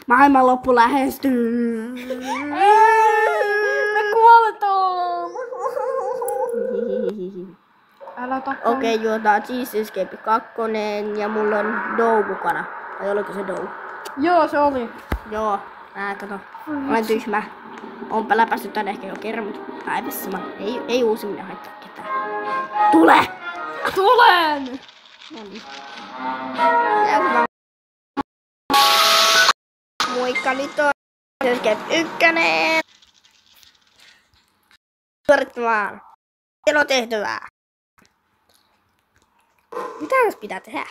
Maailmanloppu lähestyy. Me kuoletaan. Älä tappaa. Okei, juotaan Cheese Escape 2 ja mulla on Dough mukana. Vai oliko se Dough? Joo, se oli. Joo, kato. Olen tyhmä. Onpa läpässyt tän ehkä jo kerran, mutta päivässä ei uusiminen haittaa ketään. Tule! Tulen! Noniin. Moikka, nyt on Escape 1. Suorittamaan. Siellä on tehtävää. Mitä jos pitää tehdä?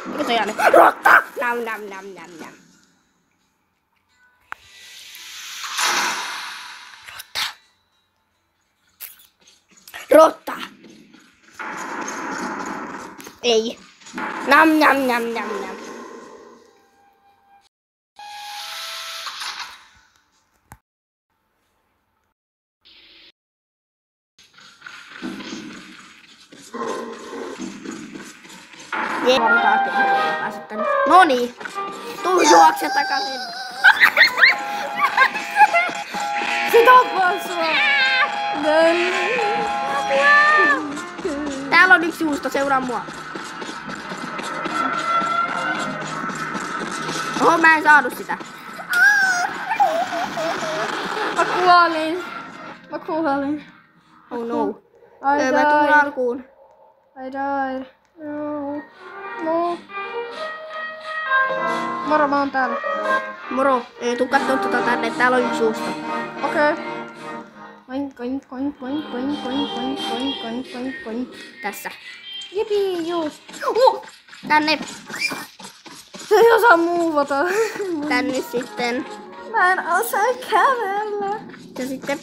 Mikä toi Janne? Rotta! Nam nam nam nam nam. Rotta. Rotta! Ei. Nam nam nam nam nam. Noniin. Tuu juokse takaisin. Se tappaa sua. Täällä on yksi juusto, seuraa mua. Oho, mä en saanut sitä. Mä kuolin. Oh no. I Mä tulin died. alkuun. I died. No. No. Moro, mä oon täällä. Moro, tuu kattoo tänne, täällä on yksi juusto. Okei. Koink. Tässä. Jipi, just. Tänne, Se ei osaa muuvata. tänne sitten. Mä en osaa kävellä. Ja sitten.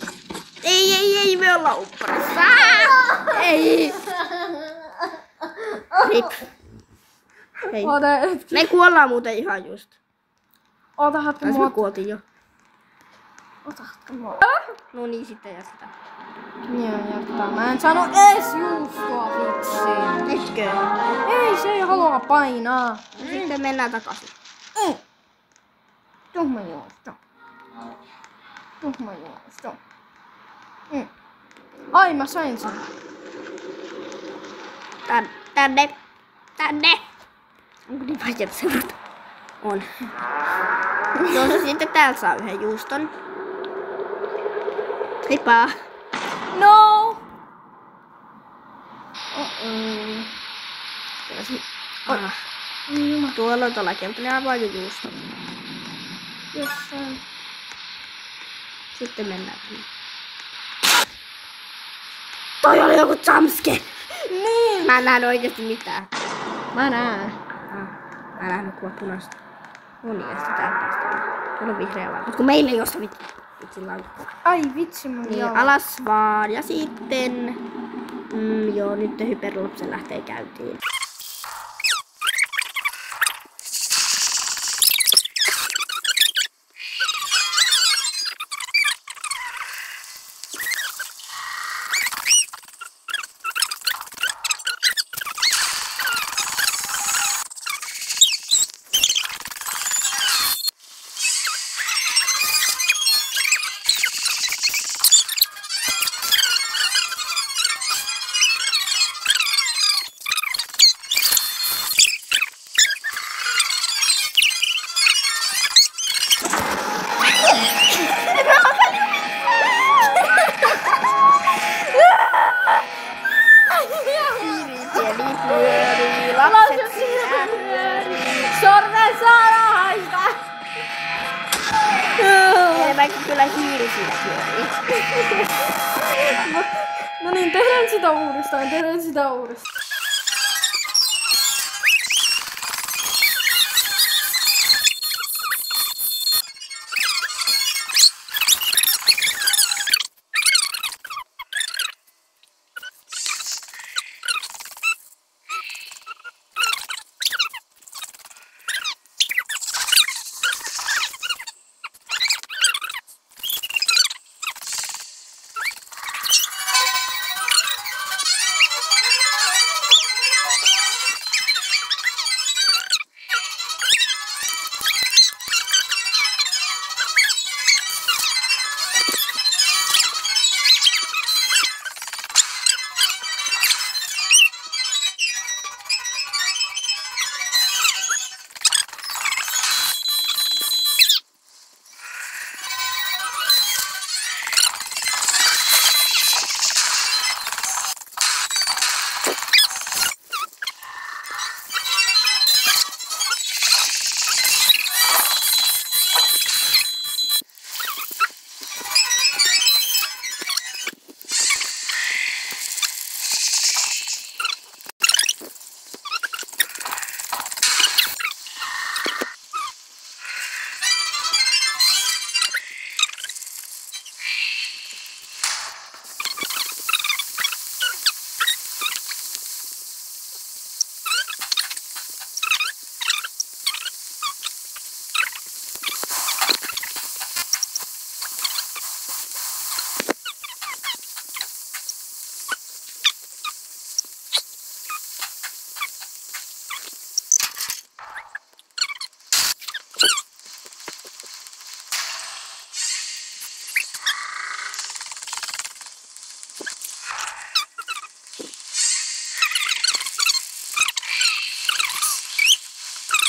Ei, me ollaan upparassa. Ei. Rip. Hei. Ota hetki. Me kuollaan muuten ihan just. Otahatko Tai me mua? kuoltiin jo. Otahatko mua? No niin, sitten jatketaan. Joo, jatketaan. Mä en sano ees juustoa vitsi. Nytkö? Ei, se ei halua painaa. Sitten mennään takaisin. Tuhma juusto. Ai, mä sain sen. Tänne. Onko niin vaikea seurata? On. No sitten täältä saa yhden juuston. Heippa. No! Tuolla on tuolla kempillä vaan jo juusto. Jossain. Sitten mennään. Toi oli joku jumpscare. Niin. Mä en nähnyt oikeesti mitään. Mä näen. Mä en nähnyt kuva punaista. No niin, ja sitten täällä päästään. Tuolla on vihreä vaan. Mut kun meillä ei oo se vitsin laukku. Ai vitsi mun Niin, jalka. alas vaan. Ja sitten. Joo, nyt hyperlapsen lähtee käyntiin. Sormen sairaista! Enemmänkin kyllä hiiri siinä pyörii. No niin, tehdään sitä uudestaan.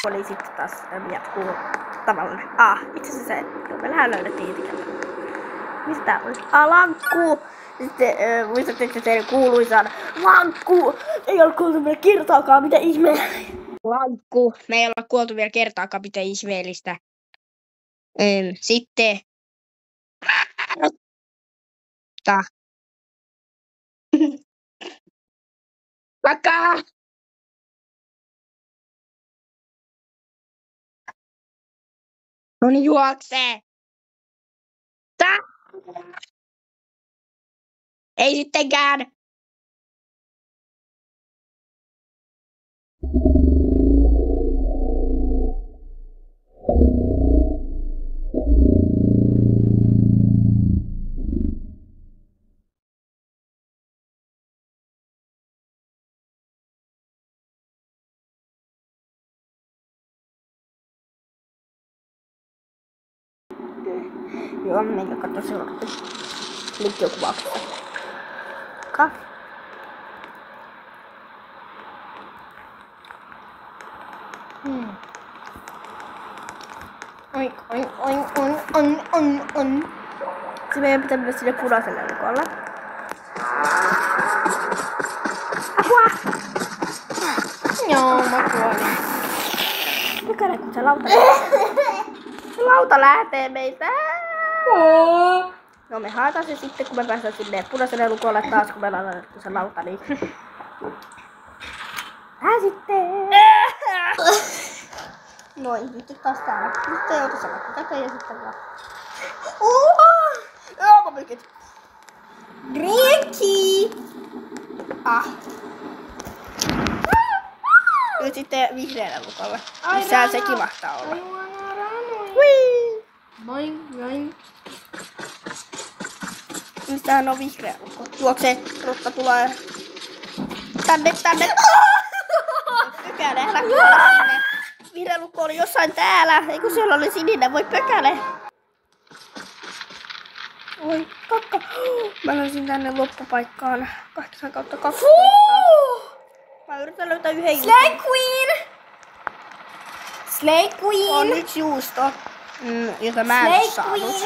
lankku, niin sitten taas jatkuu tavallaan. Itse asiassa joo, meillähän löydettiin itikeltä. Mistä tää oli? Lankku! Sitten muistatte, että se kuuluisaan lankku! Ei ole kuultu vielä kertaakaan, mitä ihmeellistä. Lankku! Me ei olla kuultu vielä kertaakaan, mitä ihmeellistä. Sitten... Kakaa! No niin, juoksee! Ei sittenkään! Joo, meikä katso seuraavaksi liikkokuvauksesta. Se meidän pitää mennä sinne punaiselle lukolle. Apua! Joo, mä kuolin. Pykälä, kun se lauta lähtee. Se lauta lähtee meitä. No me haetaan se sitten, kun me päästään sinne punaiselle lukolle taas, kun meillä on annettu se lauta, niin... sitten! Noin, nyt taas täällä. Nyt ei ota salakku käteen ja sitten vaan... Joo, mä mykit! Greki! Nyt sitten vihreällä lukolle. Missähän sekin mahtaa olla. Boing. Missähän on vihreä lukko? Juoksee, rotta tulee. Tänne! Pökäle, älä kuole sinne. Vihreä lukko oli jossain täällä. Eikö siellä oli sininen? Voi pökäle. Oi, kakka. Mä löysin tänne loppupaikkaan 8/12. Mä yritän löytää yhden jutun. Slay Queen! On yksi juusto, jota mä en oo saanut.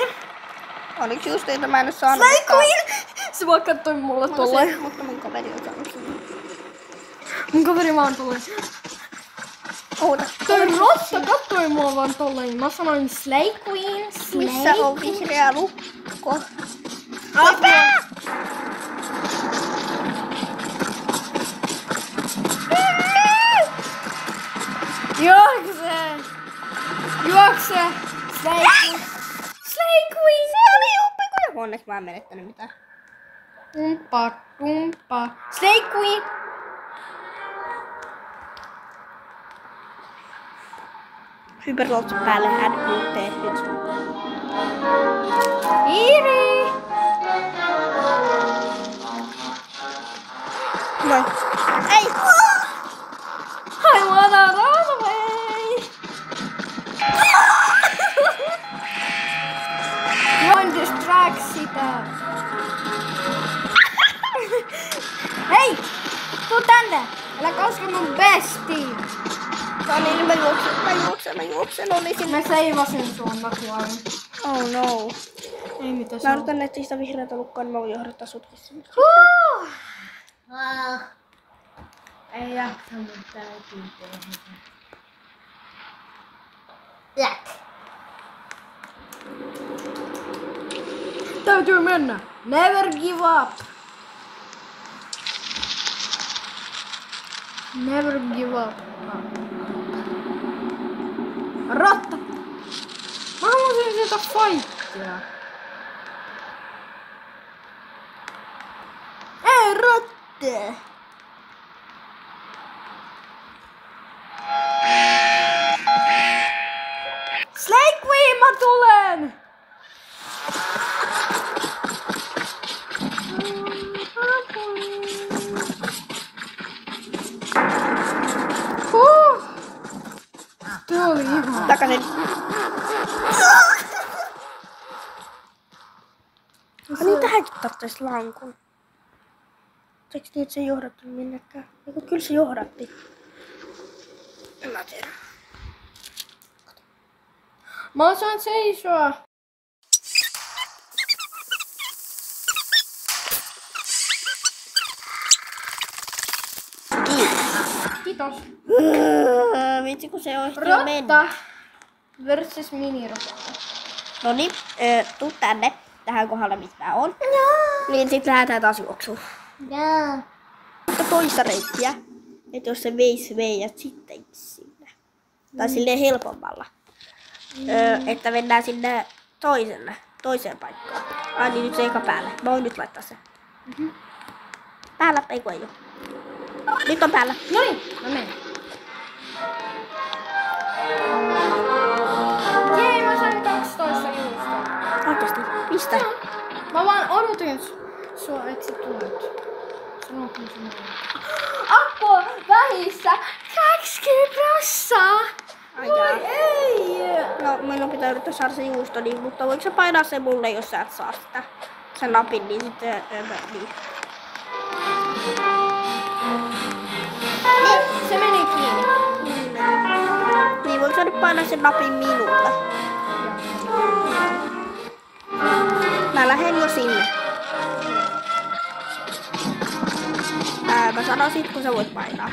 On yksi juusto, jota mä en oo saanut. Slay Queen! Se vaan kattoi mulle tolleen. Mutta mun kaveri on saanut sen. Mun kaveri vaan tolleen. Oota. Toi rotta kattoi mua vaan tolleen. Mä sanoin Slay Queen, Slay Missä on vihreä lukko? Juokse! Slay Queen! Se oli uppi. Onneksi mä en menettänyt mitään. Tumpa. Slay Queen! Hyperlotsi päälle hän puutee nyt. Iri! Noin. Ei! I wanna run away! Voin distract sitä. Hei! Tuu tänne! Älä koske mun bestiin! No niin, mä juoksen. No niin, sinne. Mä seivasin sua, mä kuolin. Oh no. Ei mitään Mä yritän etsiä sitä vihreätä lukkoa, niin mä voin johdattaa sutkin sinne. Ei jaksa, mutta täytyy tehdä. Täytyy mennä. Never give up. Never give up. Rotta! Mä haluaisin sitä fightia. Ei rotte! Slay Queen, mä tulen! Tää oli ihan... Takaisin. Niin tähänkin tarvitsisi lankun. Eikö niin, että se ei johdattu minnekään? Eiku, kyllä se johdatti. En mä tiedä. Mä osaan seisoa. Kiitos. Vitsi kun se olisi jo mennyt. Rotta versus minirotta. No niin, tuu tänne. Tähän kohdalle missä mä oon. Niin sit lähdetään taas juoksuun. Jaa. Mutta toista reittiä. Että jos se veisi meidät sitten sinne. Tai silleen helpommalla. Että mennään sinne toiseen paikkaan. Ai niin nyt se eka päälle. Mä voin nyt laittaa sen. Päällä, ei kun ei oo. Nyt on päällä. Noniin, mä menen. Jee, mä sain 12 juustoa. Oikeesti? Mistä? Mä vaan odotin sua, et sä tulet. Sanokin sinä. Akko vähissä 20%. Voi ei! No, meillä pitää yrittää saada se juusto, niin, mutta voiko sä painaa sen mulle, jos sä et saa sitä? Sen napin, niin sitten... niin. Se meni kiinni. Niin, voiko sä nyt painaa sen napin minulle? Mä lähden jo sinne. Mä sanon sit, kun sä voit painaa.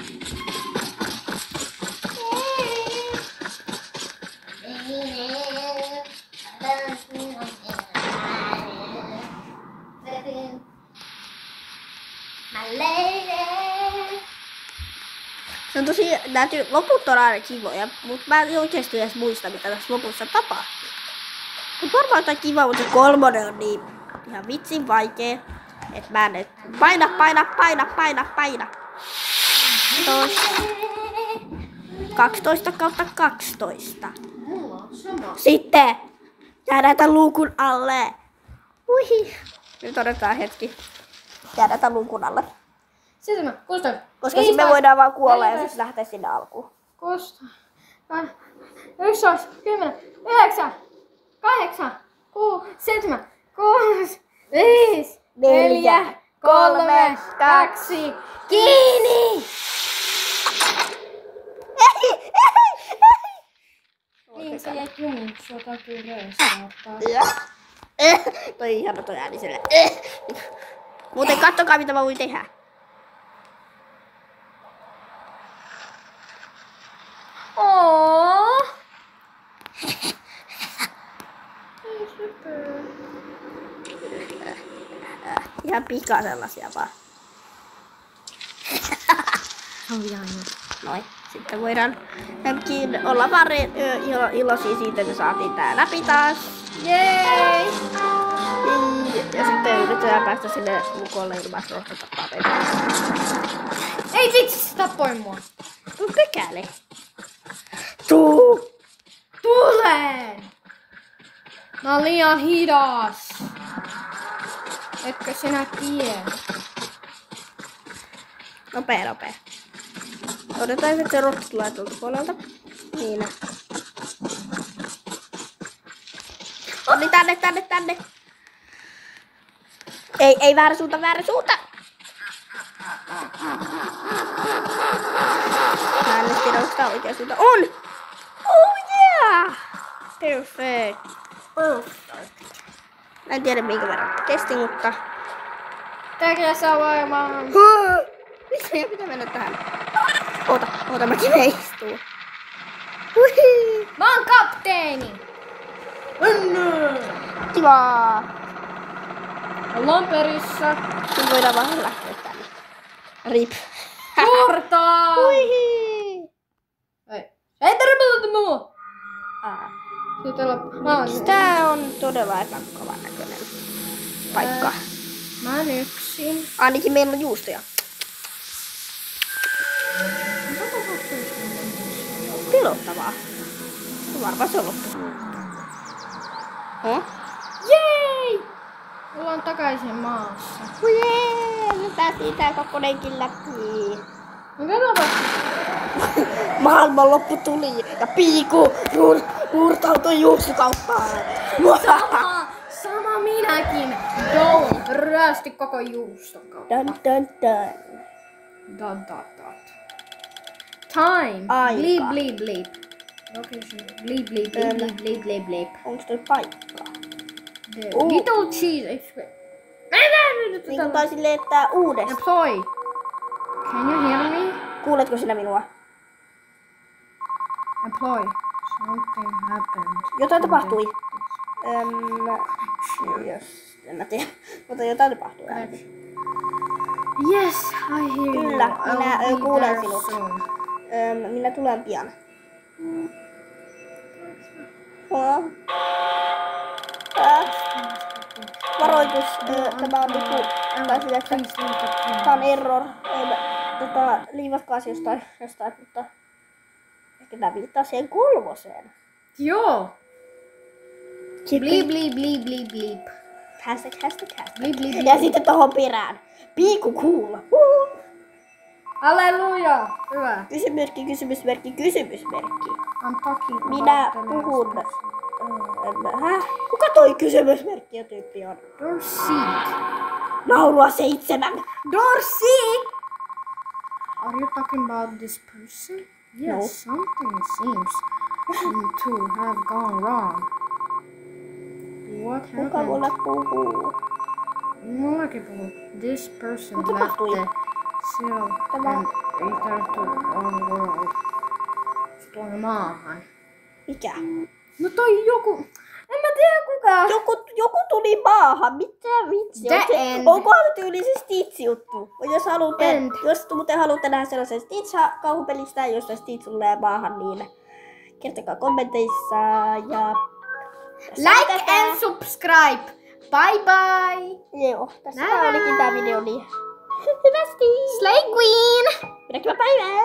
Se on tosi, loput on aina kivoja, mutta mä en oikeesti edes muista, mitä tässä lopussa tapahtuu. Mut varmaan jotain kivaa, mutta se 3 on niin ihan vitsin vaikea. Et mä en paina. 12/12. Mulla on sama. Sitten jäädään tämän luukun alle. Uihi. Nyt odotetaan hetki. Jäädään tämän luukun alle. 7, 16, Koska sitten me voidaan vaan kuolla ja sitten lähteä sinne alkuun. 11, 10, 9, 8, 6, 7, 6, 5, 4, 3, 2, kiinni! Niin sä jäit jumiin, sua täytyy reistaa. Toi ihana toi ääni sille. Muuten kattokaa mitä mä voin tehdä. Oooo! Ihan pika sellaisia vaan. Noin. Sitten voidaan olla vaan iloisia siitä, että saatiin tää läpi taas. Jei! Ja sitten yritetään päästä sinne lukolle ilman rohta tappaa meitä. Ei vitsi, se tappoi mua. Pykääle. Tuu! Tulen! Mä oon liian hidas. Etkö sinä tiedä? Nopea. Odotetaan, että se rotta tulee tuolta puolelta. Niin. Onni tänne. Ei väärä suunta. Mä en edes tiedä, onko tää oikea suunta. On! Oh yeah! Perfect. Mä en tiedä minkä verran kesti, mutta... Tässä varmaan. Mitä pitää mennä tähän? Oota mäkin istuu. Mä oon kapteeni! Kiva! Ollaan perissä. Nyt voidaan vaan lähteä tänne. Rip. Portaa! Uihi! Ei tarvitse mua! Tää on todella epämukavan näköinen paikka. Mä oon yksin. Ainakin meillä on juustoja. Pelottavaa. Varmaan se on loppu. Jei! Ollaan takaisin maassa. Jee! Me päästiin tää kokonenkin läpi. No katsotaan. Maailmanloppu tuli ja Piiku murtautui juuksukauppaan. Sama minäkin. Joo, ryösti koko juustokauppa. Dun. Time. Aika. Bleep. Location. Bleep, bleep, bleep, bleep, bleep, bleep, bleep. Onks toi paikka? The little cheese. Niin kuin toi silleen, että uudestaan. Employ. Can you hear me? Kuuletko sinä minua? Employ. Something happened. Jotain tapahtui. Jos, en mä tiedä. Mutta jotain tapahtui. Yes, I hear you. Kyllä, minä I'll be kuulen there sinut. soon. Minä tulen pian. Varoitus, tämä on niinku, tai sille, että tämä on error. Liivatkaas jostain, mutta ehkä tämä viittaa siihen 3. Joo. Bleep, bleep, bleep, bleep, bleep. Hashtag. Bleep, bleep, bleep. Ja sitten tohon perään. Piiku cool. Halleluja. Hyvä. Kysymysmerkki. I'm talking Minä about the puhun. last Kuka toi kysymysmerkki ja tyyppi on? Dorseat. Naurua 7. Dorseat! Are you talking about this person? Yes, No. something seems to have gone wrong. What Kuka happened? mulle puhuu? Mullakin puhuu. This person Mitä left tapahtui? the cell Tämä- and returned to our world. Se tuli maahan. Mikä? No toi joku... En mä tiedä kuka. Joku tuli maahan. Mitä vitsi? The end. Onkohan se tyyli se Stitch-juttu? Jos haluatte, End. jos muuten haluatte nähdä sellaisen Stitch-kauhupelistä, jossa Stitch tulee maahan, niin kertokaa kommenteissa ja... Like and subscribe. Bye bye. Joo, tässä Nää. olikin tää video, niin hyvästi! Slay Queen. Pidäkää päivää!